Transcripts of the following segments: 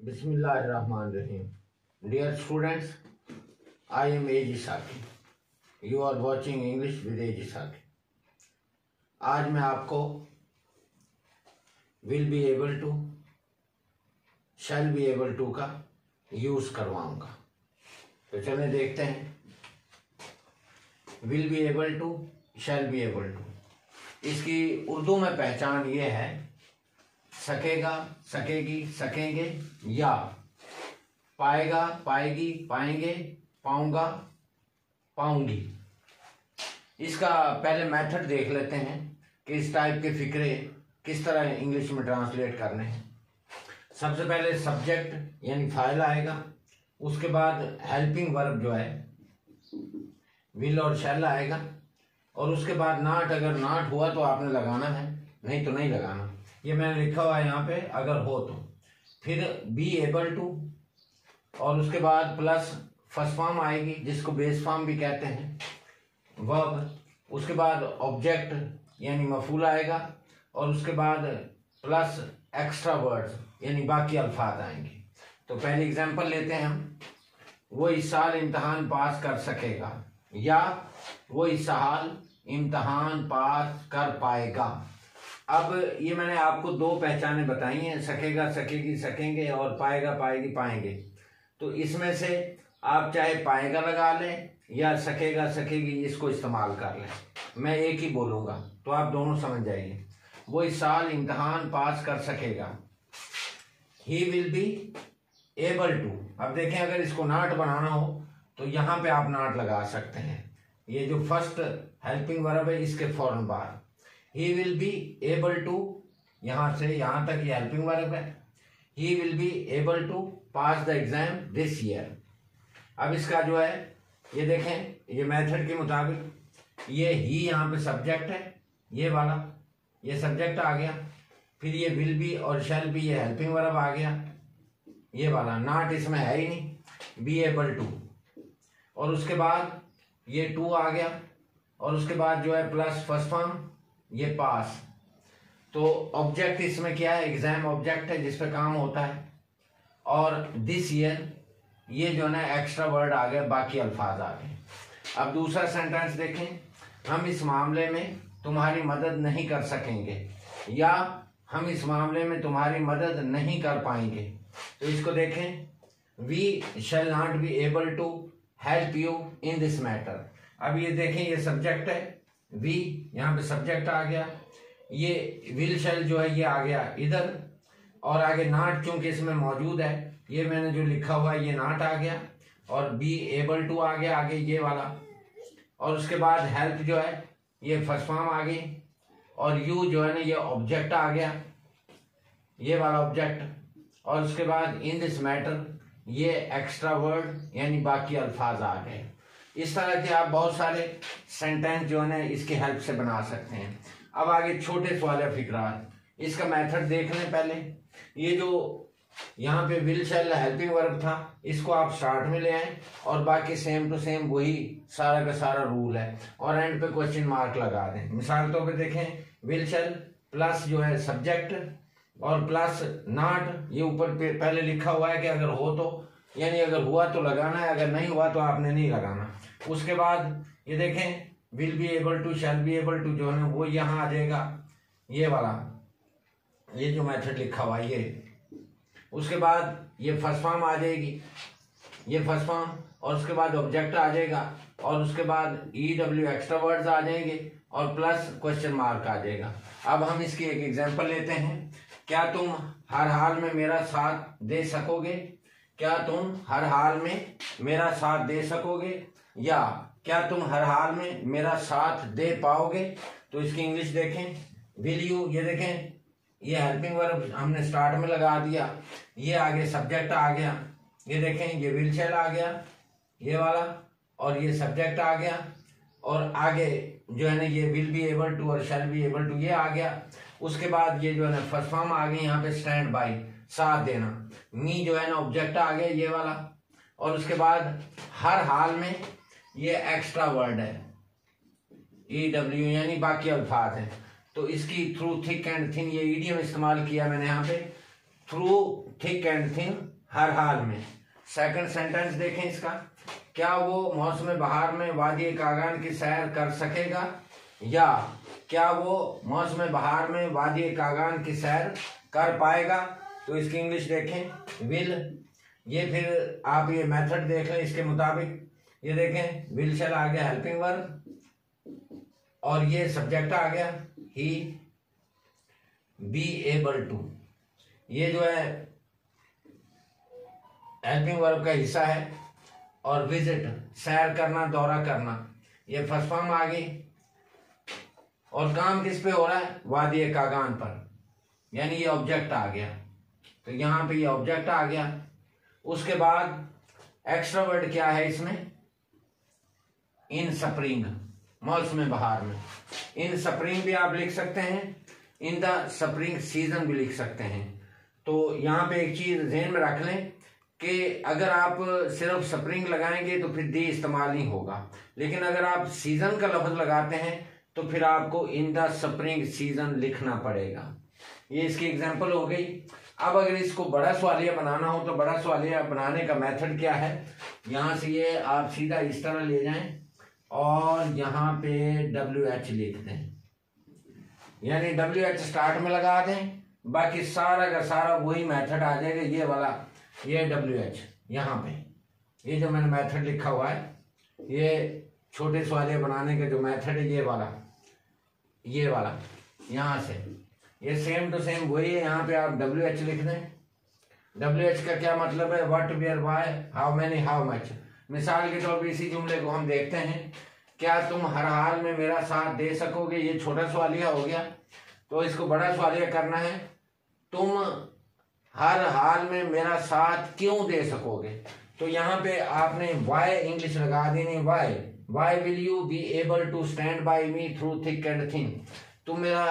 Bismillahirrahmanirrahim. Dear students, I am A.G. Saki. You are watching English with A.G. Saki. आज मैं आपको will be able to, shall be able to का use करवाऊंगा। तो चलिए देखते हैं। will be able to, shall be able to, इसकी उर्दू में पहचान ये है, सकेगा, सकेगी, सकेंगे, या पाएगा, पाएगी, पाएंगे, पाऊंगा, पाऊंगी। इसका पहले मेथड देख लेते हैं कि इस टाइप के फिक्रे किस तरह इंग्लिश में ट्रांसलेट करने हैं। सबसे पहले सब्जेक्ट यानी फाइल आएगा, उसके बाद हेल्पिंग वर्ब जो है विल और शैल आएगा, और उसके बाद नॉट। अगर नॉट हुआ तो आपने लगाना है, नहीं तो नहीं लगाना। ये मैंने लिखा हुआ है यहाँ पे, अगर हो तो। फिर बी एबल टू, और उसके बाद प्लस फर्स्ट फॉर्म आएगी जिसको बेस फॉर्म भी कहते हैं, वर्ब। उसके बाद ऑब्जेक्ट यानी मफूल आएगा, और उसके बाद प्लस एक्स्ट्रा वर्ड्स यानी बाकी अल्फाज आएंगे। तो पहले एग्जांपल लेते हैं हम। वो इस साल इम्तहान पास कर सकेगा, या वो इस साल इम्तहान पास कर पाएगा। अब ये मैंने आपको दो पहचानें बताई हैं, सकेगा, सकेगी, सकेंगे, और पाएगा, पाएगी, पाएंगे। तो इसमें से आप चाहे पाएगा लगा लें या सकेगा, सकेगी इसको इस्तेमाल कर लें। मैं एक ही बोलूँगा तो आप दोनों समझ जाइए। वो इस साल इम्तहान पास कर सकेगा, he will be able to. अब देखें, अगर इसको नॉट बनाना हो तो यहाँ पे आप नॉट लगा सकते हैं। ये जो फर्स्ट हेल्पिंग वर्ब है इसके फौरन बाद he will be able to, यहाँ से यहाँ तक ये हेल्पिंग वर्ब है। He will be able to pass the exam this year. अब इसका जो है ये देखें, ये मेथड के मुताबिक ये ही यहाँ पे सब्जेक्ट है, ये वाला ये सब्जेक्ट आ गया। फिर ये विल बी और शैल बी ये हेल्पिंग वर्ब आ गया, ये वाला। नॉट इसमें है ही नहीं, बी एबल टू। और उसके बाद ये टू आ गया, और उसके बाद जो है प्लस फर्स्ट फॉर्म ये पास। तो ऑब्जेक्ट इसमें क्या है, एग्जाम ऑब्जेक्ट है जिस पे काम होता है। और दिस ईयर ये जो है ना एक्स्ट्रा वर्ड आ गया, बाकी अल्फाज आ गए। अब दूसरा सेंटेंस देखें, हम इस मामले में तुम्हारी मदद नहीं कर सकेंगे, या हम इस मामले में तुम्हारी मदद नहीं कर पाएंगे। तो इसको देखें, we shall not be able to help you in this matter. अब ये देखें, ये सब्जेक्ट है, वी यहाँ पे सब्जेक्ट आ गया, ये विल शैल जो है ये आ गया इधर, और आगे नॉट चूंकि इसमें मौजूद है, ये मैंने जो लिखा हुआ है ये नॉट आ गया, और बी एबल टू आ गया आगे ये वाला। और उसके बाद हेल्प जो है ये फर्स्ट फॉर्म आ गई, और यू जो है ना ये ऑब्जेक्ट आ गया, ये वाला ऑब्जेक्ट। और उसके बाद इन दिस मैटर ये एक्स्ट्रा वर्ड यानी बाकी अल्फाज आ गए। इस तरह के आप बहुत सारे सेंटेंस जो है ना इसकी हेल्प से बना सकते हैं। अब आगे छोटे सवाल फिक्रा, इसका मेथड देख लें पहले। ये जो यहाँ पे विल शैल हेल्पिंग वर्ब था, इसको आप स्टार्ट में ले आए, और बाकी सेम टू सेम वही सारा का सारा रूल है, और एंड पे क्वेश्चन मार्क लगा दें। मिसाल तौर पे देखें, विल शैल प्लस जो है सब्जेक्ट और प्लस नॉट, ये ऊपर पे पहले लिखा हुआ है कि अगर हो तो, यानी अगर हुआ तो लगाना है, अगर नहीं हुआ तो आपने नहीं लगाना। उसके बाद ये देखें, will be able to, shall be able to जो है ना वो यहाँ आ जाएगा, ये वाला, ये जो मेथड लिखा हुआ है ये। उसके बाद ये फर्स्ट फॉर्म आ जाएगी, ये फर्स्ट फॉर्म, और उसके बाद ऑब्जेक्ट आ जाएगा, और उसके बाद ई डब्ल्यू एक्स्ट्रा वर्ड्स आ जाएंगे, और प्लस क्वेश्चन मार्क आ जाएगा। अब हम इसकी एक एग्जांपल लेते हैं। क्या तुम हर हाल में मेरा साथ दे सकोगे? क्या तुम हर हाल में मेरा साथ दे सकोगे, या क्या तुम हर हाल में मेरा साथ दे पाओगे? तो इसकी इंग्लिश देखें, विल यू, ये देखें ये हेल्पिंग वर्ब हमने स्टार्ट में लगा दिया, ये आगे सब्जेक्ट आ गया, ये देखें ये विल शैल आ गया ये वाला, और ये सब्जेक्ट आ गया, और आगे जो है ना ये विल बी एबल टू और शैल बी एबल टू ये आ गया। उसके बाद ये जो है ना फर्स्ट फॉर्म आ गई, यहाँ पे स्टैंड बाई, साथ देना। मी जो है ना ऑब्जेक्ट आ गया ये वाला, और उसके बाद हर हाल में ये एक्स्ट्रा वर्ड है, ई डब्ल्यू यानी बाकी अल्फाज हैं। तो इसकी थ्रू थिक एंड थिन ये ईडियम इस्तेमाल किया मैंने यहाँ पे, थ्रू थिक एंड थिन हर हाल में। सेकंड सेंटेंस देखें इसका, क्या वो मौसम बहार में वादी कागान की सैर कर सकेगा, या क्या वो मौसम बहार में वादी कागान की सैर कर पाएगा। तो इसकी इंग्लिश देखें, विल। ये फिर आप ये मेथड देख लें इसके मुताबिक। ये देखें, विल शैल आ गया हेल्पिंग वर्ब और ये सब्जेक्ट आ गया ही बी एबल टू। ये जो है हेल्पिंग वर्ब का हिस्सा है और विजिट सैर करना, दौरा करना, ये फर्स्ट फॉर्म आ गई। और काम किस पे हो रहा है, वादी कागान पर, यानी ये ऑब्जेक्ट आ गया। तो यहां पे ये ऑब्जेक्ट आ गया। उसके बाद एक्स्ट्रा वर्ड क्या है इसमें, इन स्प्रिंग, मौसम बहार में। इन स्प्रिंग भी आप लिख सकते हैं, इन द स्प्रिंग सीजन भी लिख सकते हैं। तो यहाँ पे एक चीज ध्यान में रख लें कि अगर आप सिर्फ स्प्रिंग लगाएंगे तो फिर दी इस्तेमाल नहीं होगा, लेकिन अगर आप सीजन का लफ्ज लगाते हैं तो फिर आपको इन द स्प्रिंग सीजन लिखना पड़ेगा। ये इसकी एग्जांपल हो गई। अब अगर इसको बड़ा सवालिया बनाना हो तो बड़ा सवालिया बनाने का मेथड क्या है, यहां से ये आप सीधा इस तरह ले जाएं और यहाँ पे WH लिख दें, यानी WH स्टार्ट में लगा दें, बाकी सारा का सारा वही मेथड आ जाएगा। ये वाला, ये WH यहाँ पे, ये जो मैंने मेथड लिखा हुआ है, ये छोटे सवालिया बनाने का जो मेथड है, ये वाला यहाँ से, ये सेम टू सेम वही है। यहाँ पे आप WH लिख दें। WH का क्या मतलब है, what, where, why, how many, how much. मिसाल के तौर पर इसी जुमले को हम देखते हैं, क्या तुम हर हाल में मेरा साथ दे सकोगे। ये छोटा सवालिया हो गया, तो इसको बड़ा सवालिया करना है, तुम हर हाल में मेरा साथ क्यों दे सकोगे। तो यहाँ पे आपने वाई इंग्लिश लगा देनी, why will you be able to stand by me through thick and thin. तुम मेरा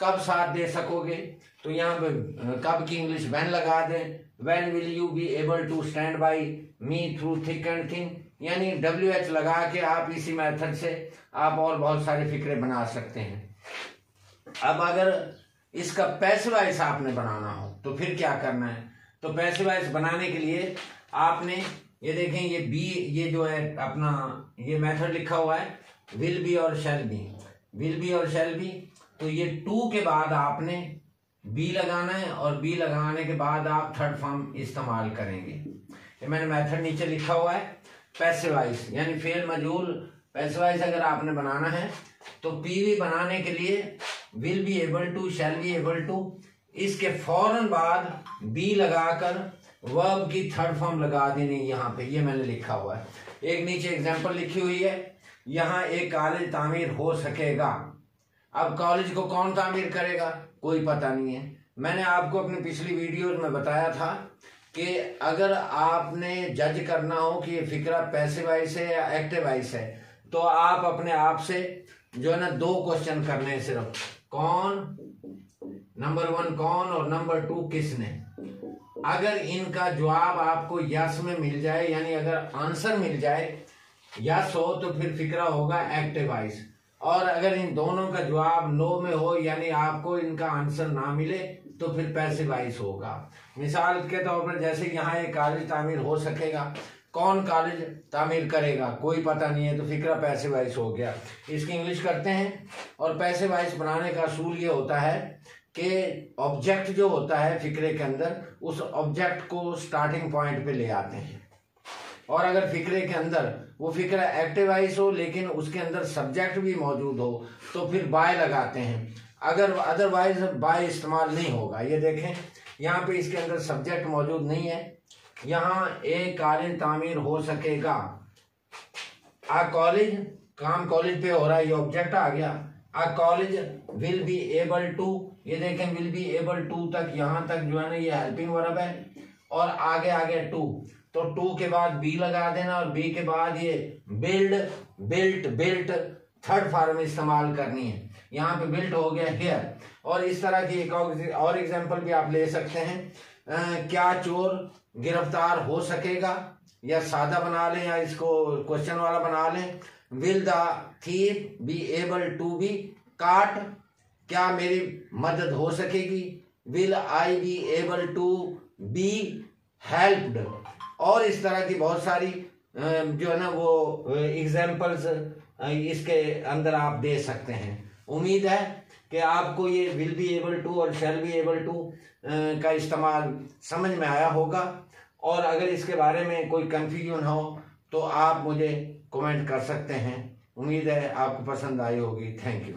कब साथ दे सकोगे, तो यहाँ पे कब की इंग्लिश व्हेन लगा दें, when will you be able to stand by me through thick and thin, यानी WH लगा के आप इसी मेथड से आप और बहुत सारे फिक्रे बना सकते हैं। अब अगर इसका पैसिव वॉइस आपने बनाना हो तो फिर क्या करना है, तो पैसिव वॉइस बनाने के लिए आपने ये देखें, ये बी, ये जो है अपना ये मेथड लिखा हुआ है विल बी और शैल बी, विल बी और शैल बी। तो ये टू के बाद आपने बी लगाना है और बी लगाने के बाद आप थर्ड फॉर्म इस्तेमाल करेंगे। ये मैंने मेथड नीचे लिखा हुआ है। पैसिव वॉइस यानी फेल मजूल पैसिव वॉइस अगर आपने बनाना है तो PV बनाने के लिए will be able to, shall be able to, इसके फौरन बाद बी लगाकर वर्ब की थर्ड फॉर्म लगा देनी। यहाँ पे ये मैंने लिखा हुआ है, एक नीचे एग्जांपल लिखी हुई है, यहाँ एक कॉलेज तामीर हो सकेगा। अब कॉलेज को कौन तामीर करेगा, कोई पता नहीं है। मैंने आपको अपनी पिछली वीडियोस में बताया था कि अगर आपने जज करना हो कि ये फिक्रा पैसिव वॉइस है या एक्टिव वॉइस है, तो आप अपने आप से जो है ना 2 क्वेश्चन करने हैं सिर्फ, कौन, नंबर 1 कौन और नंबर 2 किसने। अगर इनका जवाब आपको यस में मिल जाए, यानी अगर आंसर मिल जाए यस हो, तो फिर फिक्रा होगा एक्टिव वॉइस, और अगर इन दोनों का जवाब नो में हो, यानी आपको इनका आंसर ना मिले, तो फिर पैसिव वॉइस होगा। मिसाल के तौर पर जैसे यहाँ एक कॉलेज तामीर हो सकेगा, कौन कॉलेज तामीर करेगा, कोई पता नहीं है, तो फिक्रा पैसिव वॉइस हो गया। इसकी इंग्लिश करते हैं। और पैसिव वॉइस बनाने का असूल ये होता है कि ऑब्जेक्ट जो होता है फिक्रे के अंदर, उस ऑब्जेक्ट को स्टार्टिंग पॉइंट पे ले आते हैं। और अगर फिक्रे के अंदर वो फिक्रा एक्टिव वॉइस हो लेकिन उसके अंदर सब्जेक्ट भी मौजूद हो, तो फिर बाय लगाते हैं, अगर अदरवाइज बाय इस्तेमाल नहीं होगा। ये देखें, यहाँ पे इसके अंदर सब्जेक्ट मौजूद नहीं है। यहाँ एक कॉलेज तामीर हो सकेगा, आ कॉलेज, काम कॉलेज पे हो रहा है, ये ऑब्जेक्ट आ गया। A college will be able to, ये देखें विल बी एबल टू तक, यहाँ तक जो है ना ये हेल्पिंग वर्ब है, और आगे आगे टू, तो टू के बाद बी लगा देना, और बी के बाद ये build, built, built, third form इस्तेमाल करनी है। यहाँ पे बिल्ट हो गया हियर। और इस तरह की एक और एग्जांपल भी आप ले सकते हैं, क्या चोर गिरफ्तार हो सकेगा, या सादा बना लें या इसको क्वेश्चन वाला बना लें, will the thief be able to be caught, क्या मेरी मदद हो सकेगी, will I be able to be helped, और इस तरह की बहुत सारी जो है ना वो एग्जाम्पल्स इसके अंदर आप दे सकते हैं। उम्मीद है कि आपको ये विल बी एबल टू और शैल बी एबल टू का इस्तेमाल समझ में आया होगा, और अगर इसके बारे में कोई कंफ्यूजन हो तो आप मुझे कमेंट कर सकते हैं। उम्मीद है आपको पसंद आई होगी। Thank you.